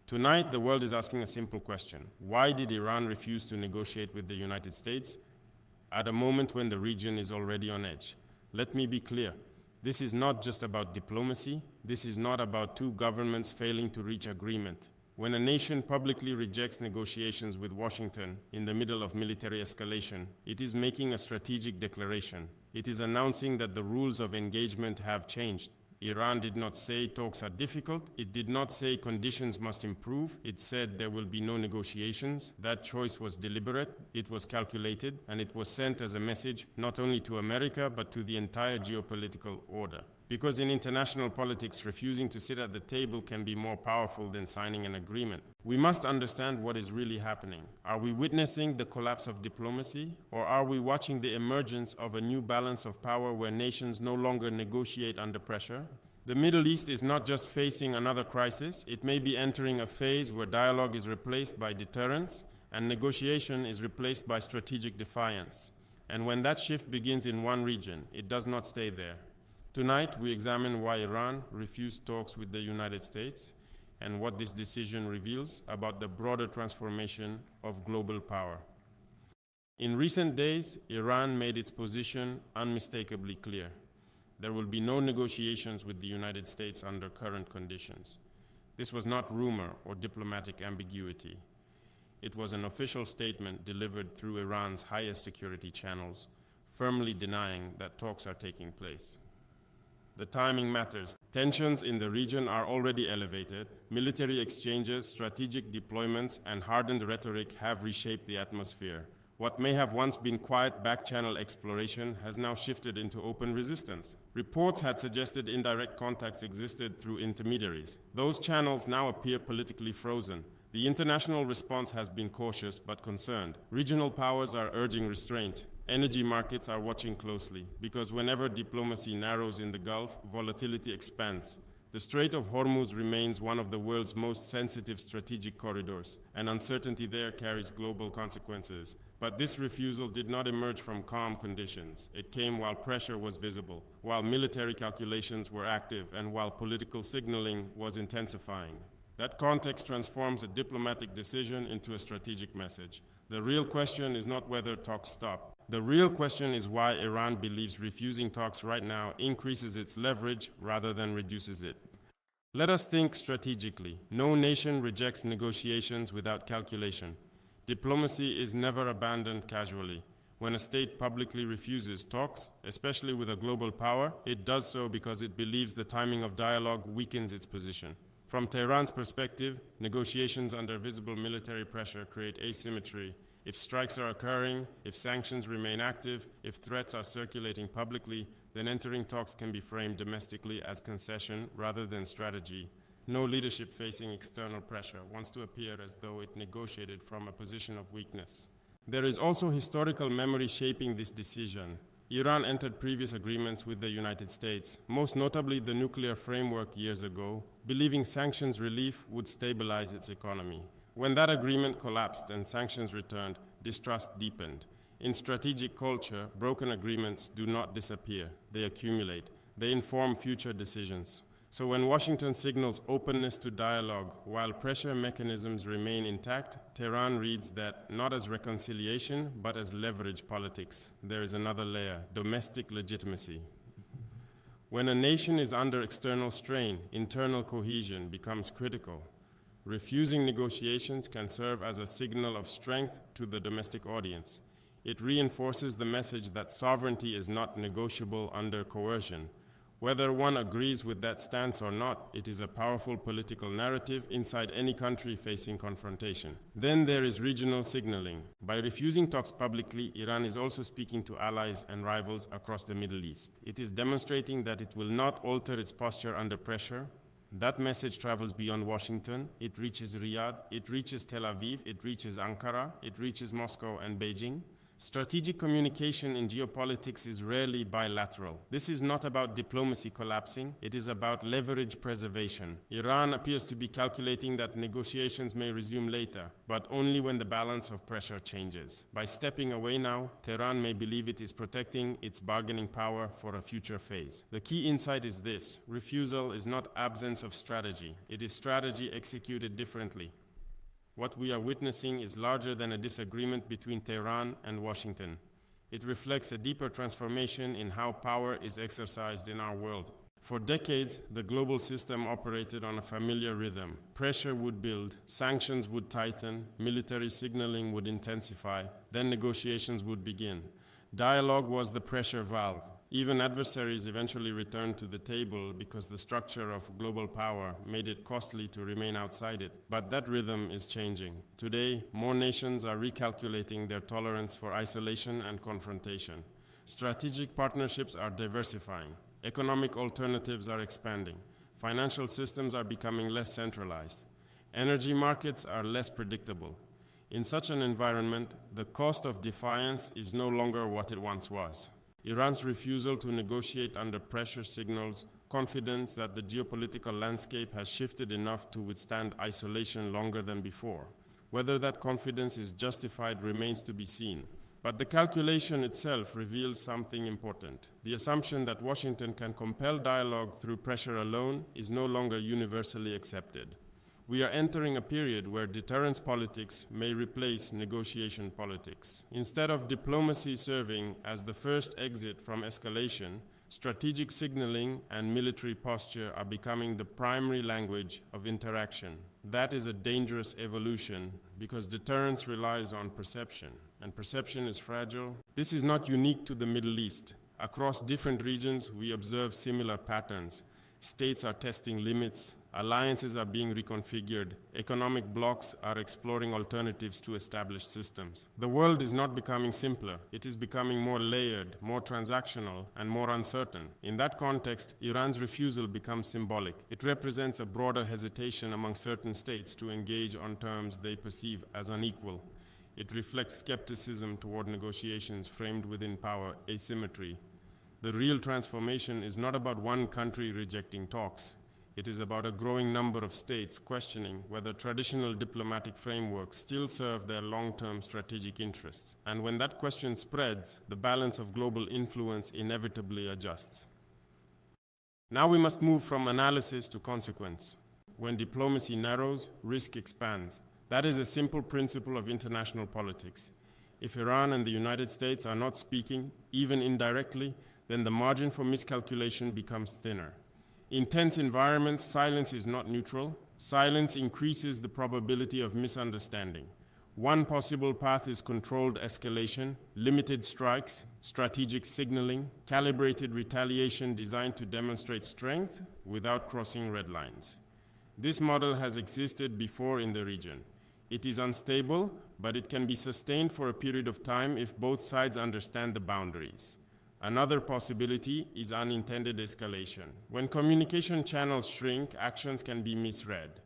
Tonight, the world is asking a simple question. Why did Iran refuse to negotiate with the United States at a moment when the region is already on edge? Let me be clear. This is not just about diplomacy. This is not about two governments failing to reach agreement. When a nation publicly rejects negotiations with Washington in the middle of military escalation, it is making a strategic declaration. It is announcing that the rules of engagement have changed. Iran did not say talks are difficult. It did not say conditions must improve. It said there will be no negotiations. That choice was deliberate, it was calculated, and it was sent as a message not only to America but to the entire geopolitical order. Because in international politics, refusing to sit at the table can be more powerful than signing an agreement. We must understand what is really happening. Are we witnessing the collapse of diplomacy, or are we watching the emergence of a new balance of power where nations no longer negotiate under pressure? The Middle East is not just facing another crisis, it may be entering a phase where dialogue is replaced by deterrence and negotiation is replaced by strategic defiance. And when that shift begins in one region, it does not stay there. Tonight, we examine why Iran refused talks with the United States and what this decision reveals about the broader transformation of global power. In recent days, Iran made its position unmistakably clear. There will be no negotiations with the United States under current conditions. This was not rumor or diplomatic ambiguity. It was an official statement delivered through Iran's highest security channels, firmly denying that talks are taking place. The timing matters. Tensions in the region are already elevated. Military exchanges, strategic deployments, and hardened rhetoric have reshaped the atmosphere. What may have once been quiet back-channel exploration has now shifted into open resistance. Reports had suggested indirect contacts existed through intermediaries. Those channels now appear politically frozen. The international response has been cautious but concerned. Regional powers are urging restraint. Energy markets are watching closely, because whenever diplomacy narrows in the Gulf, volatility expands. The Strait of Hormuz remains one of the world's most sensitive strategic corridors, and uncertainty there carries global consequences. But this refusal did not emerge from calm conditions. It came while pressure was visible, while military calculations were active, and while political signaling was intensifying. That context transforms a diplomatic decision into a strategic message. The real question is not whether talks stop. The real question is why Iran believes refusing talks right now increases its leverage rather than reduces it. Let us think strategically. No nation rejects negotiations without calculation. Diplomacy is never abandoned casually. When a state publicly refuses talks, especially with a global power, it does so because it believes the timing of dialogue weakens its position. From Tehran's perspective, negotiations under visible military pressure create asymmetry. If strikes are occurring, if sanctions remain active, if threats are circulating publicly, then entering talks can be framed domestically as concession rather than strategy. No leadership facing external pressure wants to appear as though it negotiated from a position of weakness. There is also historical memory shaping this decision. Iran entered previous agreements with the United States, most notably the nuclear framework years ago, believing sanctions relief would stabilize its economy. When that agreement collapsed and sanctions returned, distrust deepened. In strategic culture, broken agreements do not disappear. They accumulate. They inform future decisions. So when Washington signals openness to dialogue while pressure mechanisms remain intact, Tehran reads that not as reconciliation, but as leverage politics. There is another layer, domestic legitimacy. When a nation is under external strain, internal cohesion becomes critical. Refusing negotiations can serve as a signal of strength to the domestic audience. It reinforces the message that sovereignty is not negotiable under coercion. Whether one agrees with that stance or not, it is a powerful political narrative inside any country facing confrontation. Then there is regional signaling. By refusing talks publicly, Iran is also speaking to allies and rivals across the Middle East. It is demonstrating that it will not alter its posture under pressure. That message travels beyond Washington. It reaches Riyadh, it reaches Tel Aviv, it reaches Ankara, it reaches Moscow and Beijing. Strategic communication in geopolitics is rarely bilateral. This is not about diplomacy collapsing, it is about leverage preservation. Iran appears to be calculating that negotiations may resume later, but only when the balance of pressure changes. By stepping away now, Tehran may believe it is protecting its bargaining power for a future phase. The key insight is this: refusal is not absence of strategy, it is strategy executed differently. What we are witnessing is larger than a disagreement between Tehran and Washington. It reflects a deeper transformation in how power is exercised in our world. For decades, the global system operated on a familiar rhythm. Pressure would build, sanctions would tighten, military signaling would intensify, then negotiations would begin. Dialogue was the pressure valve. Even adversaries eventually returned to the table because the structure of global power made it costly to remain outside it. But that rhythm is changing. Today, more nations are recalculating their tolerance for isolation and confrontation. Strategic partnerships are diversifying. Economic alternatives are expanding. Financial systems are becoming less centralized. Energy markets are less predictable. In such an environment, the cost of defiance is no longer what it once was. Iran's refusal to negotiate under pressure signals confidence that the geopolitical landscape has shifted enough to withstand isolation longer than before. Whether that confidence is justified remains to be seen. But the calculation itself reveals something important. The assumption that Washington can compel dialogue through pressure alone is no longer universally accepted. We are entering a period where deterrence politics may replace negotiation politics. Instead of diplomacy serving as the first exit from escalation, strategic signaling and military posture are becoming the primary language of interaction. That is a dangerous evolution because deterrence relies on perception, and perception is fragile. This is not unique to the Middle East. Across different regions, we observe similar patterns. States are testing limits, alliances are being reconfigured, economic blocs are exploring alternatives to established systems. The world is not becoming simpler, it is becoming more layered, more transactional, and more uncertain. In that context, Iran's refusal becomes symbolic. It represents a broader hesitation among certain states to engage on terms they perceive as unequal. It reflects skepticism toward negotiations framed within power asymmetry. The real transformation is not about one country rejecting talks. It is about a growing number of states questioning whether traditional diplomatic frameworks still serve their long-term strategic interests. And when that question spreads, the balance of global influence inevitably adjusts. Now we must move from analysis to consequence. When diplomacy narrows, risk expands. That is a simple principle of international politics. If Iran and the United States are not speaking, even indirectly, then the margin for miscalculation becomes thinner. In tense environments, silence is not neutral. Silence increases the probability of misunderstanding. One possible path is controlled escalation, limited strikes, strategic signaling, calibrated retaliation designed to demonstrate strength without crossing red lines. This model has existed before in the region. It is unstable, but it can be sustained for a period of time if both sides understand the boundaries. Another possibility is unintended escalation. When communication channels shrink, actions can be misread.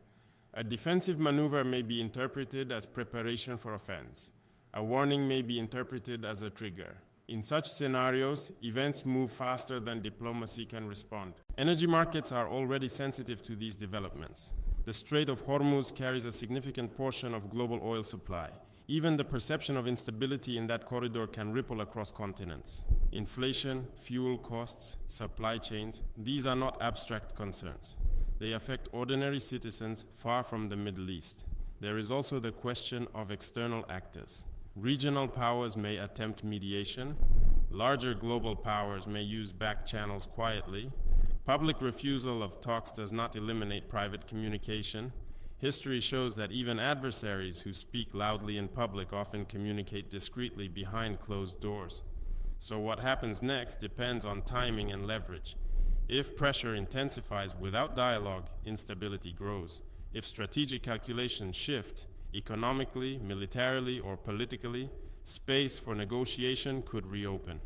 A defensive maneuver may be interpreted as preparation for offense. A warning may be interpreted as a trigger. In such scenarios, events move faster than diplomacy can respond. Energy markets are already sensitive to these developments. The Strait of Hormuz carries a significant portion of global oil supply. Even the perception of instability in that corridor can ripple across continents. Inflation, fuel costs, supply chains, these are not abstract concerns. They affect ordinary citizens far from the Middle East. There is also the question of external actors. Regional powers may attempt mediation. Larger global powers may use back channels quietly. Public refusal of talks does not eliminate private communication. History shows that even adversaries who speak loudly in public often communicate discreetly behind closed doors. So what happens next depends on timing and leverage. If pressure intensifies without dialogue, instability grows. If strategic calculations shift, economically, militarily, or politically, space for negotiation could reopen.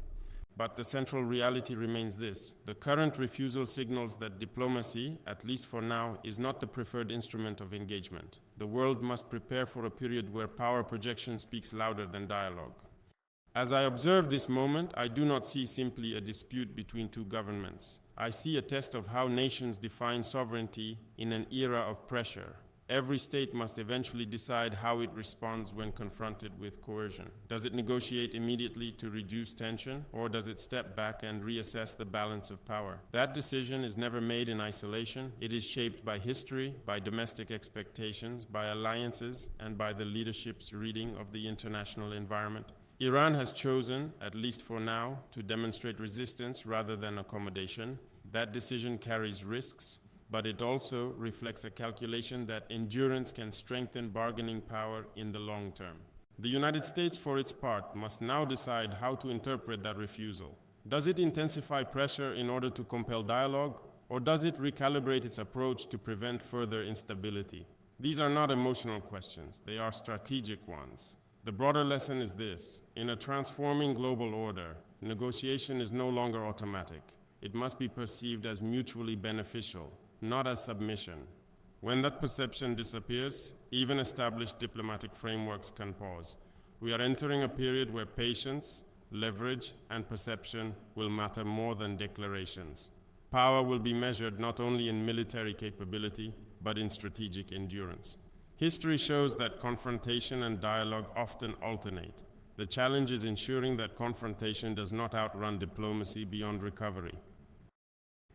But the central reality remains this: the current refusal signals that diplomacy, at least for now, is not the preferred instrument of engagement. The world must prepare for a period where power projection speaks louder than dialogue. As I observe this moment, I do not see simply a dispute between two governments. I see a test of how nations define sovereignty in an era of pressure. Every state must eventually decide how it responds when confronted with coercion. Does it negotiate immediately to reduce tension, or does it step back and reassess the balance of power? That decision is never made in isolation. It is shaped by history, by domestic expectations, by alliances, and by the leadership's reading of the international environment. Iran has chosen, at least for now, to demonstrate resistance rather than accommodation. That decision carries risks, but it also reflects a calculation that endurance can strengthen bargaining power in the long term. The United States, for its part, must now decide how to interpret that refusal. Does it intensify pressure in order to compel dialogue, or does it recalibrate its approach to prevent further instability? These are not emotional questions, they are strategic ones. The broader lesson is this: in a transforming global order, negotiation is no longer automatic. It must be perceived as mutually beneficial, not as submission. When that perception disappears, even established diplomatic frameworks can pause. We are entering a period where patience, leverage, and perception will matter more than declarations. Power will be measured not only in military capability, but in strategic endurance. History shows that confrontation and dialogue often alternate. The challenge is ensuring that confrontation does not outrun diplomacy beyond recovery.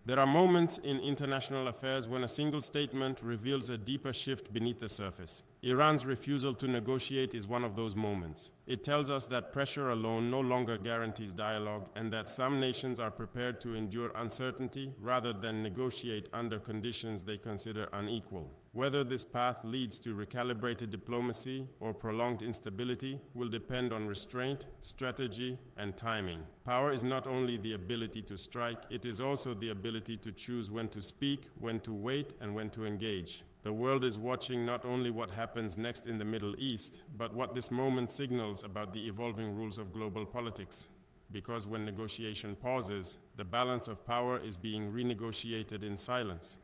There are moments in international affairs when a single statement reveals a deeper shift beneath the surface. Iran's refusal to negotiate is one of those moments. It tells us that pressure alone no longer guarantees dialogue, and that some nations are prepared to endure uncertainty rather than negotiate under conditions they consider unequal. Whether this path leads to recalibrated diplomacy or prolonged instability will depend on restraint, strategy, and timing. Power is not only the ability to strike, it is also the ability to choose when to speak, when to wait, and when to engage. The world is watching not only what happens next in the Middle East, but what this moment signals about the evolving rules of global politics. Because when negotiation pauses, the balance of power is being renegotiated in silence.